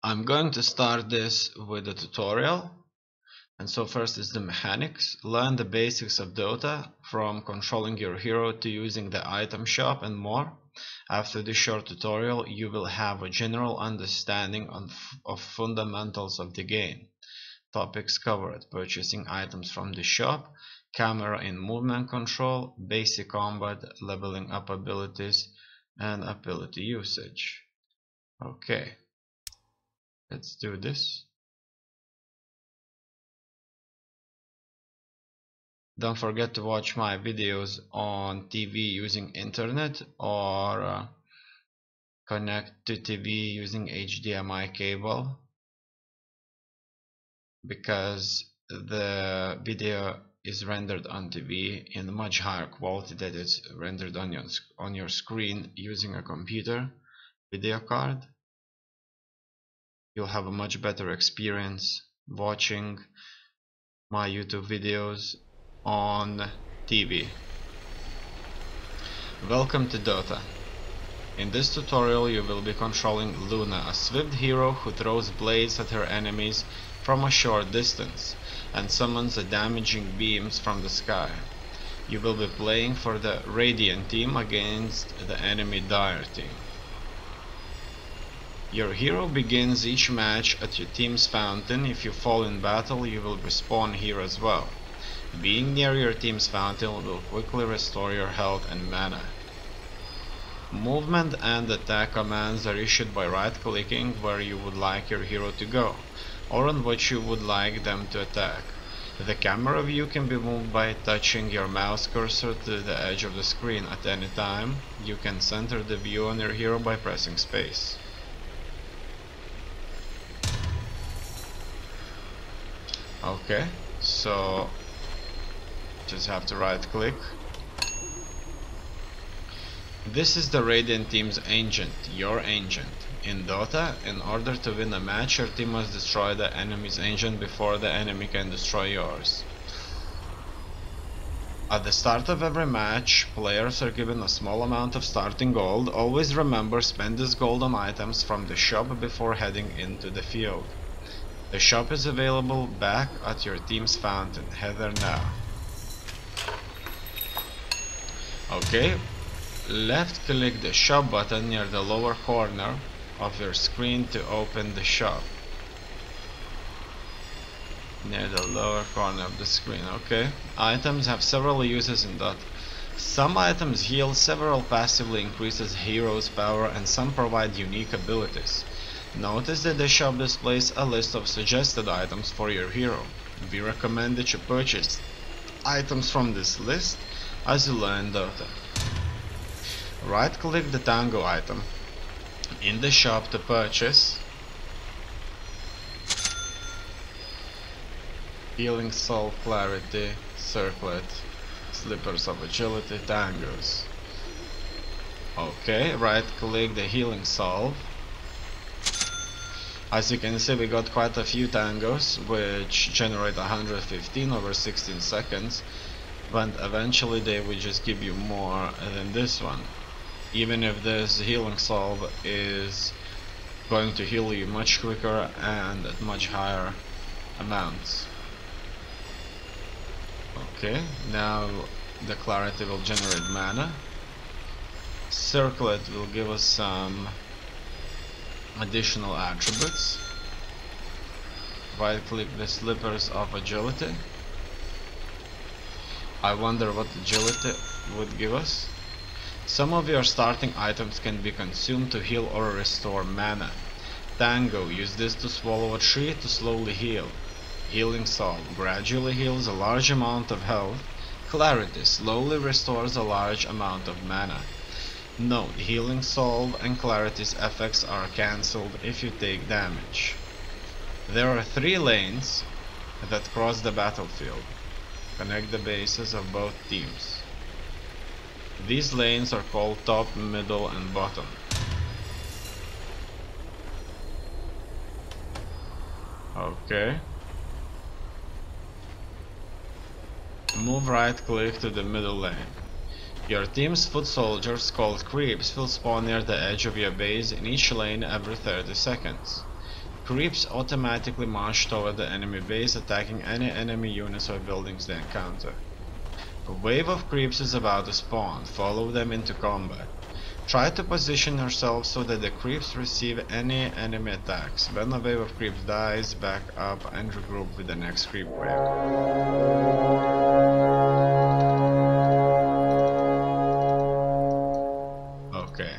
I'm going to start this with a tutorial. And so first is the mechanics. Learn the basics of Dota, from controlling your hero to using the item shop and more. After this short tutorial, you will have a general understanding of fundamentals of the game. Topics covered: purchasing items from the shop, camera and movement control, basic combat, leveling up abilities, and ability usage. Okay, let's do this. Don't forget to watch my videos on TV using internet, or connect to TV using HDMI cable, because the video is rendered on TV in much higher quality than it's rendered on your screen using a computer video card. You'll have a much better experience watching my YouTube videos on TV. Welcome to Dota. In this tutorial you will be controlling Luna, a swift hero who throws blades at her enemies from a short distance and summons damaging beams from the sky. You will be playing for the Radiant team against the enemy Dire team. Your hero begins each match at your team's fountain. If you fall in battle, you will respawn here as well. Being near your team's fountain will quickly restore your health and mana. Movement and attack commands are issued by right-clicking where you would like your hero to go, or on what you would like them to attack. The camera view can be moved by touching your mouse cursor to the edge of the screen at any time. You can center the view on your hero by pressing space. Okay, so just have to right click. This is the Radiant team's agent, your agent. In Dota, in order to win a match, your team must destroy the enemy's agent before the enemy can destroy yours. At the start of every match, players are given a small amount of starting gold. Always remember, spend this gold on items from the shop before heading into the field. The shop is available back at your team's fountain. Head there now. Okay, left click the shop button near the lower corner of your screen to open the shop. Near the lower corner of the screen, okay. Items have several uses in Dota. Some items heal, several passively increases hero's power, and some provide unique abilities. Notice that the shop displays a list of suggested items for your hero. We recommend that you purchase items from this list as you learn Dota. Right-click the Tango item in the shop to purchase Healing Salve, Clarity, Circlet, Slippers of Agility, Tangos. Okay, right-click the Healing Salve. As you can see, we got quite a few tangos, which generate 115 over 16 seconds, but eventually they will just give you more than this one. Even if this healing salve is going to heal you much quicker and at much higher amounts. Okay, now the clarity will generate mana. Circlet will give us some additional attributes. Right click the Slippers of Agility. I wonder what agility would give us. Some of your starting items can be consumed to heal or restore mana. Tango, use this to swallow a tree to slowly heal. Healing Salve gradually heals a large amount of health. Clarity slowly restores a large amount of mana. Note, Healing Salve and Clarity's effects are cancelled if you take damage. There are 3 lanes that cross the battlefield. Connect the bases of both teams. These lanes are called top, middle, and bottom. Okay. Move right click to the middle lane. Your team's foot soldiers, called creeps, will spawn near the edge of your base in each lane every 30 seconds. Creeps automatically march toward the enemy base, attacking any enemy units or buildings they encounter. A wave of creeps is about to spawn. Follow them into combat. Try to position yourself so that the creeps receive any enemy attacks. When a wave of creeps dies, back up and regroup with the next creep wave. Okay.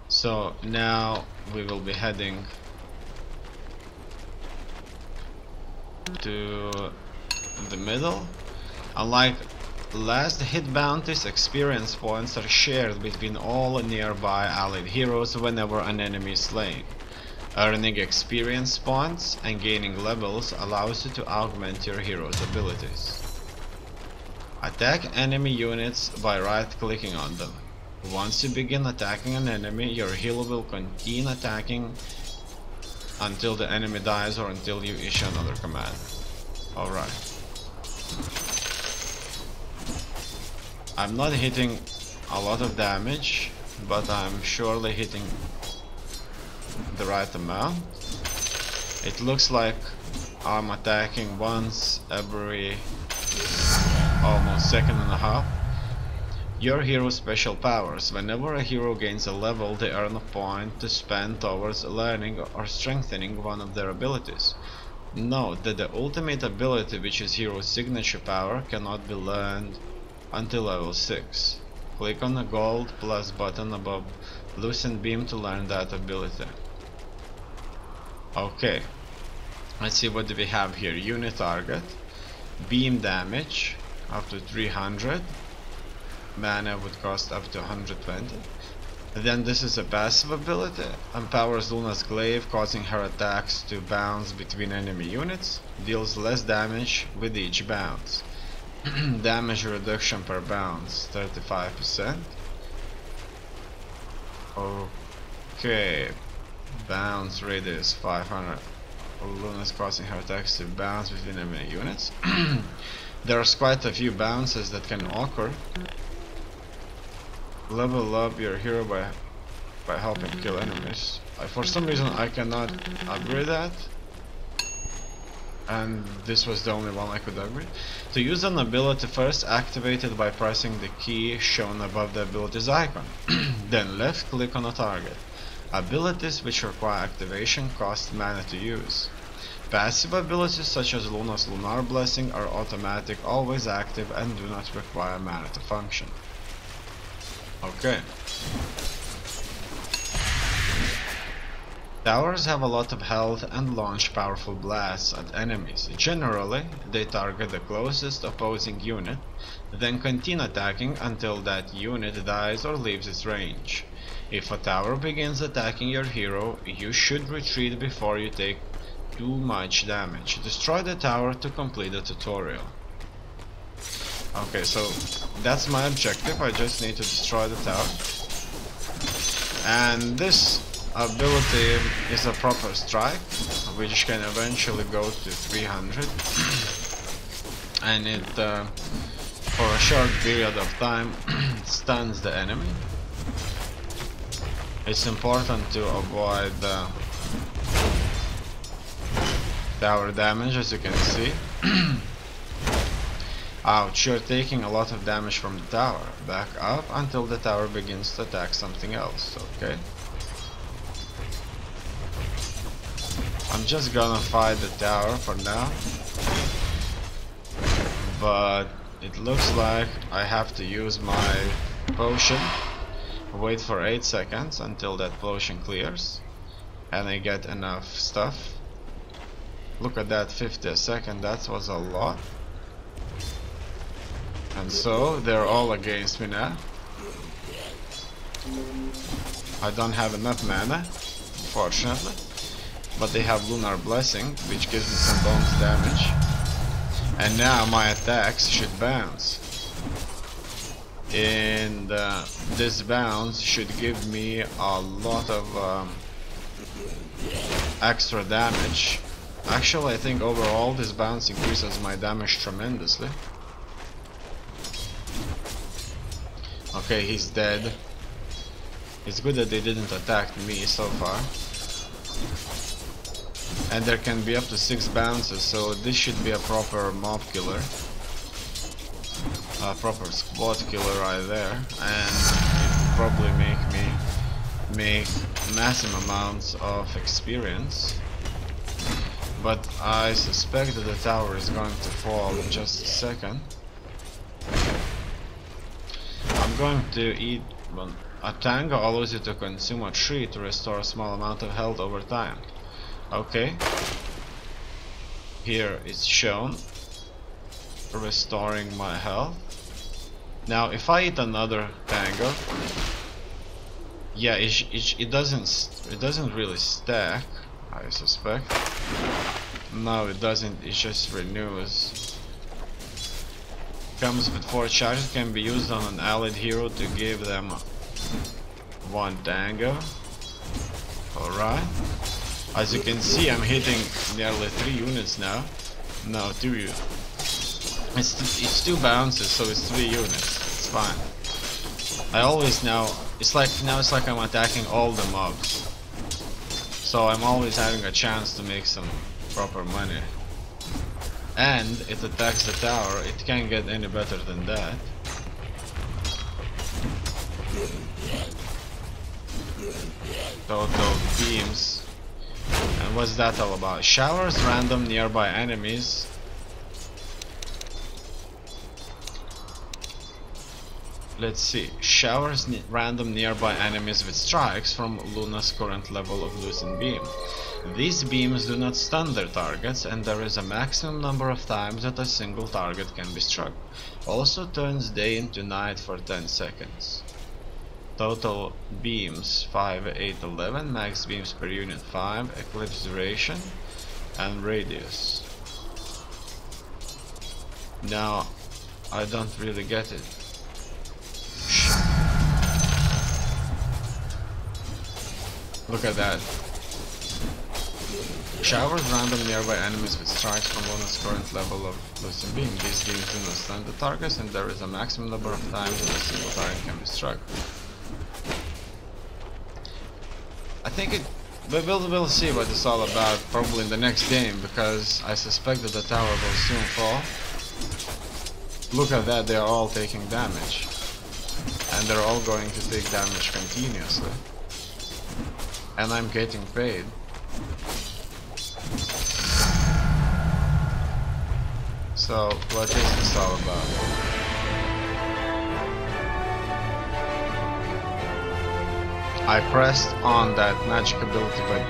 So now we will be heading to the middle. Unlike last hit bounties, experience points are shared between all nearby allied heroes whenever an enemy is slain. Earning experience points and gaining levels allows you to augment your hero's abilities. Attack enemy units by right-clicking on them. Once you begin attacking an enemy, your hero will continue attacking until the enemy dies or until you issue another command. Alright. I'm not hitting a lot of damage, but I'm surely hitting the right amount. It looks like I'm attacking once every almost second and a half. Your hero's special powers. Whenever a hero gains a level, they earn a point to spend towards learning or strengthening one of their abilities. Note that the ultimate ability, which is hero's signature power, cannot be learned until level 6. Click on the gold plus button above Lucent Beam to learn that ability. Okay, let's see what do we have here. Unit target, beam damage up to 300, mana would cost up to 120. Then this is a passive ability, empowers Luna's glaive, causing her attacks to bounce between enemy units, deals less damage with each bounce. Damage reduction per bounce 35%. Okay, bounce radius 500. Luna's causing her attacks to bounce between enemy units. There's quite a few bounces that can occur. Level up your hero by helping kill enemies. For some reason I cannot upgrade that, and this was the only one I could upgrade. To use an ability, first activate it by pressing the key shown above the abilities icon. Then left click on a target. Abilities which require activation cost mana to use. Passive abilities such as Luna's Lunar Blessing are automatic, always active, and do not require mana to function. Okay. Towers have a lot of health and launch powerful blasts at enemies. Generally, they target the closest opposing unit, then continue attacking until that unit dies or leaves its range. If a tower begins attacking your hero, you should retreat before you take too much damage. Destroy the tower to complete the tutorial. Okay, so that's my objective. I just need to destroy the tower. And this ability is a proper strike, which can eventually go to 300. And it, for a short period of time, stuns the enemy. It's important to avoid tower damage, as you can see. Ouch, you're taking a lot of damage from the tower. Back up until the tower begins to attack something else, okay? I'm just gonna fight the tower for now. But it looks like I have to use my potion. Wait for 8 seconds until that potion clears. And I get enough stuff. Look at that, 50 a second, that was a lot. And so, they're all against me now. I don't have enough mana, fortunately. But they have Lunar Blessing, which gives me some bonus damage. And now my attacks should bounce. And this bounce should give me a lot of extra damage. Actually, I think overall this bounce increases my damage tremendously. Okay, he's dead. It's good that they didn't attack me so far. And there can be up to 6 bounces, so this should be a proper mob killer. A proper squad killer right there. And it probably make massive amounts of experience. But I suspect that the tower is going to fall in just a second. I'm going to eat one. A tango allows you to consume a tree to restore a small amount of health over time. Okay. Here it's shown restoring my health. Now if I eat another tango, yeah, it doesn't really stack, I suspect. No, it doesn't, it just renews. Comes with 4 charges, can be used on an allied hero to give them 1 tango. Alright. As you can see, I'm hitting nearly 3 units now. No, 2 units. It's 2 bounces, so it's 3 units. It's fine. I always now, it's like I'm attacking all the mobs. So I'm always having a chance to make some proper money. And it attacks the tower, it can't get any better than that. Total beams. And what's that all about? Showers random nearby enemies. Let's see. Showers random nearby enemies with strikes from Luna's current level of Lucent Beam. These beams do not stun their targets, and there is a maximum number of times that a single target can be struck. Also turns day into night for 10 seconds. Total beams 5, 8, 11, max beams per unit 5, eclipse duration, and radius. Now, I don't really get it. Look at that. Showers random nearby enemies with strikes from Luna's current level of Lucent Beam. These beams do not stun the targets, and there is a maximum number of times that a single target can be struck. I think we'll see what it's all about probably in the next game, because I suspect that the tower will soon fall. Look at that, they are all taking damage. And they're all going to take damage continuously. And I'm getting paid. So, what is this all about? I pressed on that magic ability, but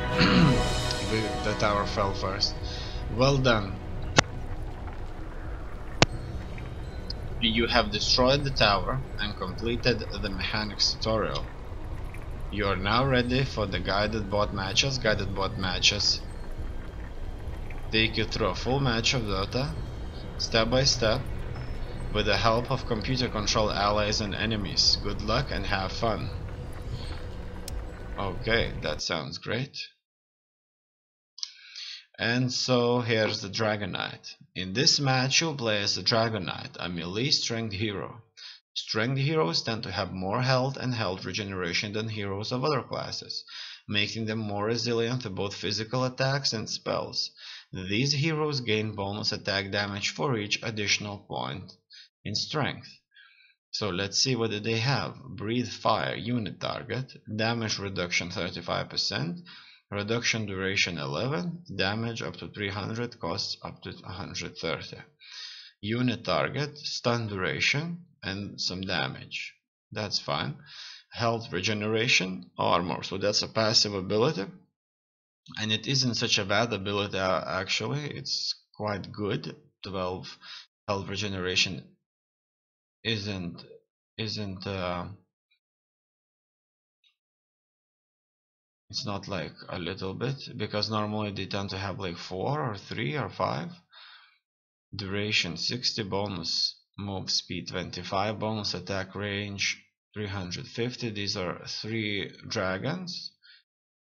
the tower fell first. Well done. You have destroyed the tower and completed the mechanics tutorial. You are now ready for the guided bot matches. Guided bot matches take you through a full match of Dota, step by step, with the help of computer controlled allies and enemies. Good luck and have fun. Okay, that sounds great. And so here's the Dragon Knight. In this match you'll play as the Dragon Knight, a melee strength hero. Strength heroes tend to have more health and health regeneration than heroes of other classes, making them more resilient to both physical attacks and spells. These heroes gain bonus attack damage for each additional point in strength. So let's see what they have. Breathe Fire, unit target, damage reduction 35%, reduction duration 11, damage up to 300, costs up to 130. Unit target, stun duration, and some damage. That's fine. Health regeneration, armor, so that's a passive ability. And it isn't such a bad ability actually, it's quite good. 12 health regeneration isn't it's not like a little bit, because normally they tend to have like 4 or 3 or 5. Duration 60, bonus move speed 25, bonus attack range 350. These are 3 dragons,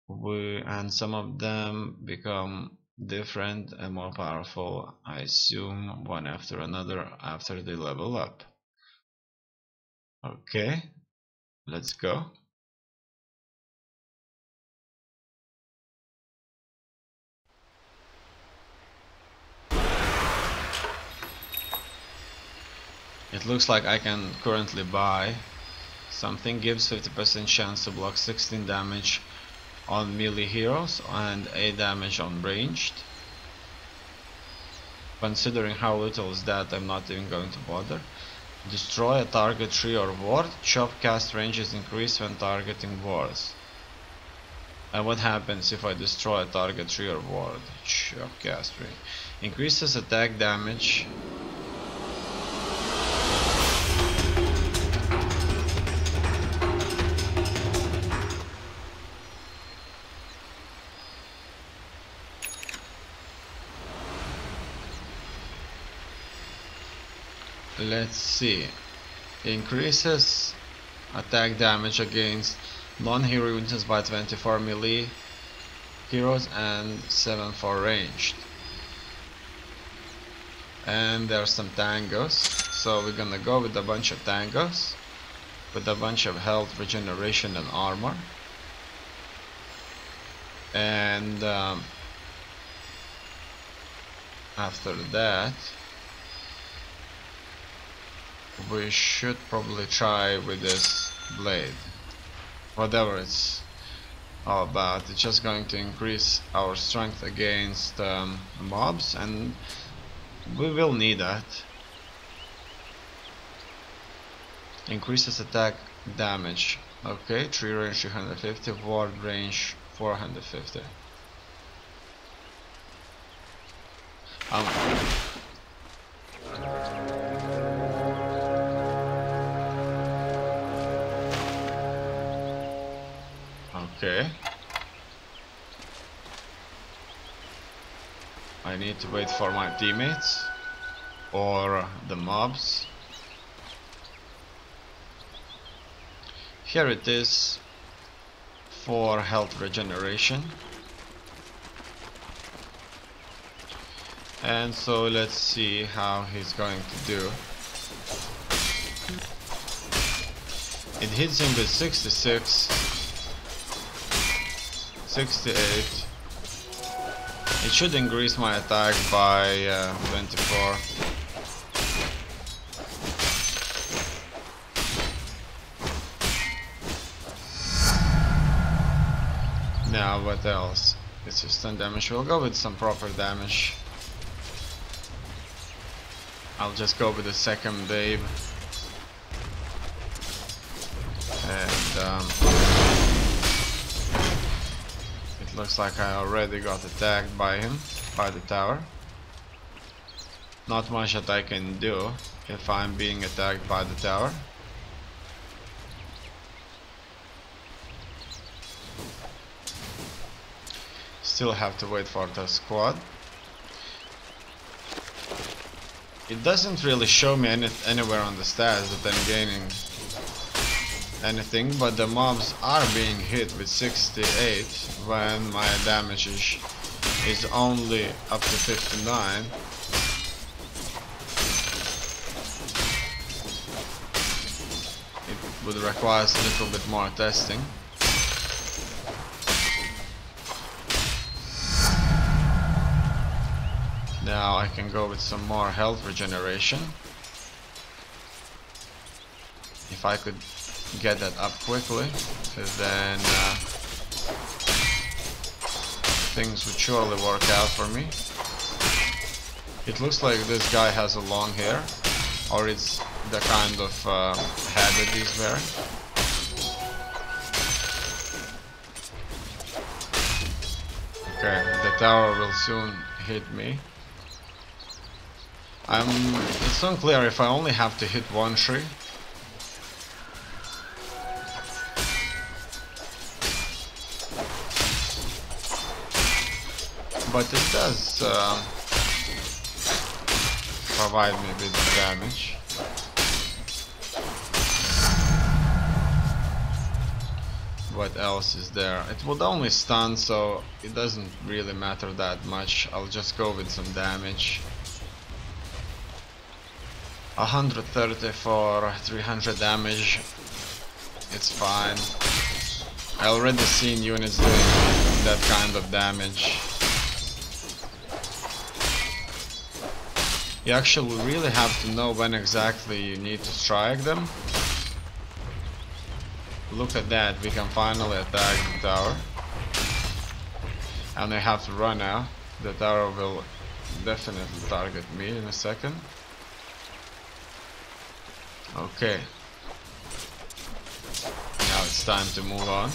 and some of them become different and more powerful, I assume, one after another after they level up. Okay, let's go. It looks like I can currently buy something. Gives 50% chance to block 16 damage on melee heroes and 8 damage on ranged. Considering how little is that, I'm not even going to bother. Destroy a target tree or ward. Chop cast range is increased when targeting wards. And what happens if I destroy a target tree or ward? Chop cast range. Increases attack damage. Let's see. Increases attack damage against non-hero units by 24 melee heroes and 7 for ranged. And there are some tangos, so we're gonna go with a bunch of tangos with a bunch of health, regeneration and armor. And after that we should probably try with this blade, whatever it's all about. It's just going to increase our strength against mobs, and we will need that. Increases attack damage. Okay, tree range 350, ward range 450. Okay. I need to wait for my teammates or the mobs. Here it is for health regeneration. And so let's see how he's going to do. It hits him with 66, 68. It should increase my attack by 24. Now what else? It's just 10 damage. We'll go with some proper damage. I'll just go with the second wave. And it looks like I already got attacked by him, by the tower. Not much that I can do if I'm being attacked by the tower. Still have to wait for the squad. It doesn't really show me anywhere on the stats that I'm gaining anything, but the mobs are being hit with 68 when my damage is only up to 59. It would require a little bit more testing. Now I can go with some more health regeneration. If I could get that up quickly, then things would surely work out for me. It looks like this guy has a long hair, or it's the kind of hat that he's wearing. Okay, the tower will soon hit me. It's unclear if I only have to hit one tree. But it does provide me with damage. What else is there? It would only stun, so it doesn't really matter that much. I'll just go with some damage. 130 for 300 damage. It's fine. I already seen units doing that kind of damage. You actually really have to know when exactly you need to strike them. Look at that, we can finally attack the tower. And I have to run now. The tower will definitely target me in a second. Okay. Now it's time to move on.